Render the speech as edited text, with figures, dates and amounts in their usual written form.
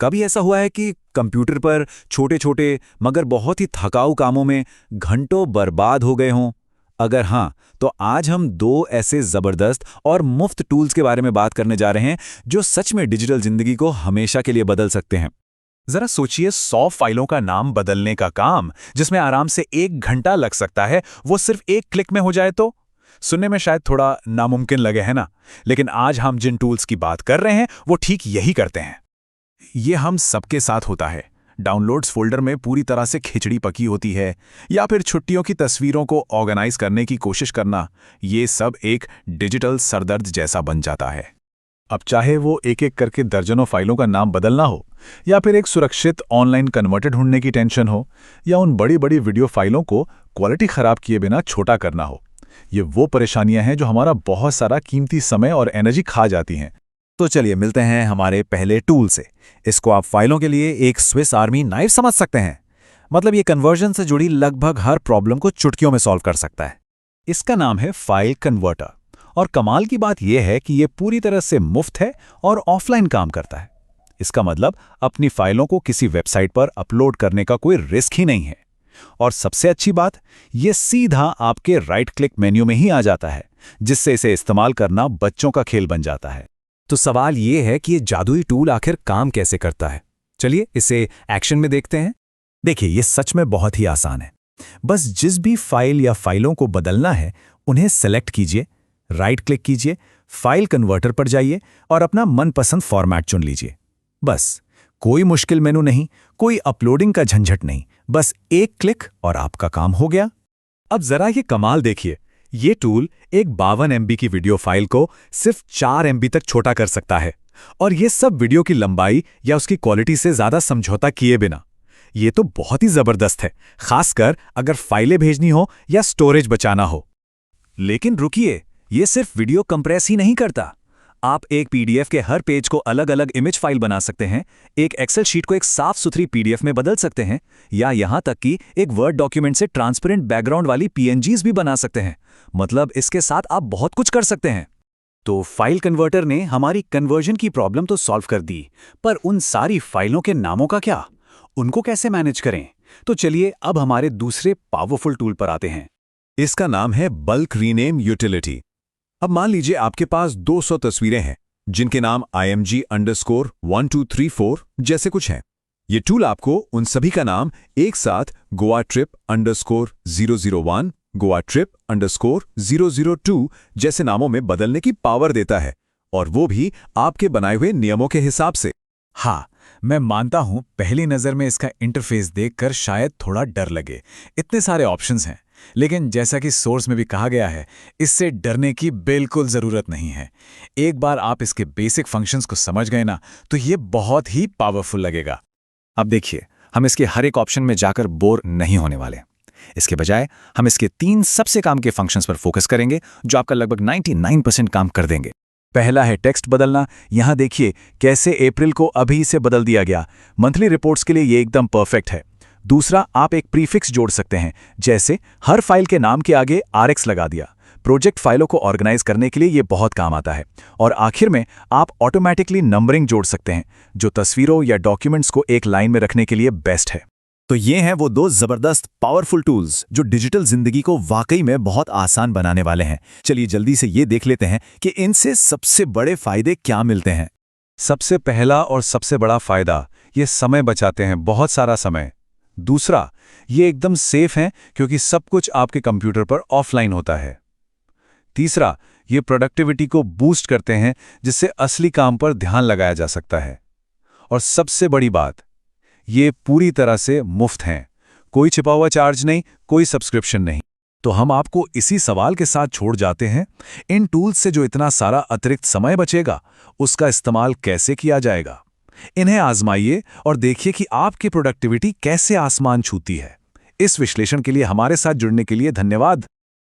कभी ऐसा हुआ है कि कंप्यूटर पर छोटे-छोटे मगर बहुत ही थकाऊ कामों में घंटों बर्बाद हो गए हों? अगर हाँ, तो आज हम दो ऐसे जबरदस्त और मुफ्त टूल्स के बारे में बात करने जा रहे हैं जो सच में डिजिटल जिंदगी को हमेशा के लिए बदल सकते हैं। जरा सोचिए 100 फाइलों का नाम बदलने का काम जिसमें आराम से 1 घंटा लग सकता है, वो सिर्फ एक क्लिक में हो जाए तो? सुनने में शायद थोड़ा नामुमकिन लगे, है ना? लेकिन आज हम जिन टूल्स की बात कर रहे हैं वो ठीक यही करते हैं। ये हम सबके साथ होता है। डाउनलोड्स फोल्डर में पूरी तरह से खिचड़ी पकी होती है, या फिर छुट्टियों की तस्वीरों को ऑर्गेनाइज करने की कोशिश करना, ये सब एक डिजिटल सरदर्द जैसा बन जाता है। अब चाहे वो एक एक करके दर्जनों फाइलों का नाम बदलना हो, या फिर एक सुरक्षित ऑनलाइन कन्वर्टर ढूंढने की टेंशन हो, या उन बड़ी बड़ी वीडियो फाइलों को क्वालिटी खराब किए बिना छोटा करना हो, ये वो परेशानियां हैं जो हमारा बहुत सारा कीमती समय और एनर्जी खा जाती हैं। तो चलिए मिलते हैं हमारे पहले टूल से। इसको आप फाइलों के लिए एक स्विस आर्मी नाइफ समझ सकते हैं। मतलब ये कन्वर्जन से जुड़ी लगभग हर प्रॉब्लम को चुटकियों में सॉल्व कर सकता है। इसका नाम है फाइल कन्वर्टर, और कमाल की बात यह है कि ये पूरी तरह से मुफ्त है और ऑफलाइन काम करता है। इसका मतलब अपनी फाइलों को किसी वेबसाइट पर अपलोड करने का कोई रिस्क ही नहीं है। और सबसे अच्छी बात, ये सीधा आपके राइट क्लिक मेन्यू में ही आ जाता है, जिससे इसे इस्तेमाल करना बच्चों का खेल बन जाता है। तो सवाल ये है कि ये जादुई टूल आखिर काम कैसे करता है। चलिए इसे एक्शन में देखते हैं। देखिए, ये सच में बहुत ही आसान है। बस जिस भी फाइल या फाइलों को बदलना है उन्हें सेलेक्ट कीजिए, राइट क्लिक कीजिए, फाइल कन्वर्टर पर जाइए और अपना मनपसंद फॉर्मेट चुन लीजिए। बस, कोई मुश्किल मेनू नहीं, कोई अपलोडिंग का झंझट नहीं, बस एक क्लिक और आपका काम हो गया। अब जरा ये कमाल देखिए, ये टूल एक 52 MB की वीडियो फाइल को सिर्फ 4 MB तक छोटा कर सकता है, और ये सब वीडियो की लंबाई या उसकी क्वालिटी से ज्यादा समझौता किए बिना। ये तो बहुत ही जबरदस्त है, खासकर अगर फाइलें भेजनी हो या स्टोरेज बचाना हो। लेकिन रुकिए, ये सिर्फ वीडियो कंप्रेस ही नहीं करता। आप एक PDF के हर पेज को अलग अलग इमेज फाइल बना सकते हैं, एक एक्सेल शीट को एक साफ सुथरी PDF में बदल सकते हैं, या यहां तक कि एक वर्ड डॉक्यूमेंट से ट्रांसपेरेंट बैकग्राउंड वाली PNGs भी बना सकते हैं। मतलब इसके साथ आप बहुत कुछ कर सकते हैं। तो फाइल कन्वर्टर ने हमारी कन्वर्जन की प्रॉब्लम तो सॉल्व कर दी, पर उन सारी फाइलों के नामों का क्या? उनको कैसे मैनेज करें? तो चलिए अब हमारे दूसरे पावरफुल टूल पर आते हैं। इसका नाम है बल्क रीनेम यूटिलिटी। अब मान लीजिए आपके पास 200 तस्वीरें हैं जिनके नाम img_1234 जैसे कुछ हैं। ये टूल आपको उन सभी का नाम एक साथ गोवा trip_001, गोवा trip_002 जैसे नामों में बदलने की पावर देता है, और वो भी आपके बनाए हुए नियमों के हिसाब से। हाँ, मैं मानता हूं पहली नज़र में इसका इंटरफेस देखकर शायद थोड़ा डर लगे। इतने सारे ऑप्शंस हैं, लेकिन जैसा कि सोर्स में भी कहा गया है, इससे डरने की बिल्कुल ज़रूरत नहीं है। एक बार आप इसके बेसिक फंक्शंस को समझ गए ना, तो ये बहुत ही पावरफुल लगेगा। अब देखिए, हम इसके हर एक ऑप्शन में जाकर बोर नहीं होने वाले। इसके बजाय हम इसके 3 सबसे काम के फंक्शंस पर फोकस करेंगे जो आपका लगभग 99% काम कर देंगे। पहला है टेक्स्ट बदलना। यहां देखिए कैसे अप्रैल को अभी इसे बदल दिया गया। मंथली रिपोर्ट्स के लिए ये एकदम परफेक्ट है। दूसरा, आप एक प्रीफिक्स जोड़ सकते हैं, जैसे हर फाइल के नाम के आगे RX लगा दिया। प्रोजेक्ट फाइलों को ऑर्गेनाइज करने के लिए ये बहुत काम आता है। और आखिर में आप ऑटोमेटिकली नंबरिंग जोड़ सकते हैं, जो तस्वीरों या डॉक्यूमेंट्स को एक लाइन में रखने के लिए बेस्ट है। तो ये हैं वो 2 जबरदस्त पावरफुल टूल्स जो डिजिटल जिंदगी को वाकई में बहुत आसान बनाने वाले हैं। चलिए जल्दी से ये देख लेते हैं कि इनसे सबसे बड़े फायदे क्या मिलते हैं। सबसे पहला और सबसे बड़ा फायदा, ये समय बचाते हैं, बहुत सारा समय। दूसरा, ये एकदम सेफ हैं क्योंकि सब कुछ आपके कंप्यूटर पर ऑफलाइन होता है। तीसरा, ये प्रोडक्टिविटी को बूस्ट करते हैं, जिससे असली काम पर ध्यान लगाया जा सकता है। और सबसे बड़ी बात, ये पूरी तरह से मुफ्त हैं। कोई छिपा हुआ चार्ज नहीं, कोई सब्सक्रिप्शन नहीं। तो हम आपको इसी सवाल के साथ छोड़ जाते हैं, इन टूल्स से जो इतना सारा अतिरिक्त समय बचेगा, उसका इस्तेमाल कैसे किया जाएगा। इन्हें आजमाइए और देखिए कि आपकी प्रोडक्टिविटी कैसे आसमान छूती है। इस विश्लेषण के लिए हमारे साथ जुड़ने के लिए धन्यवाद।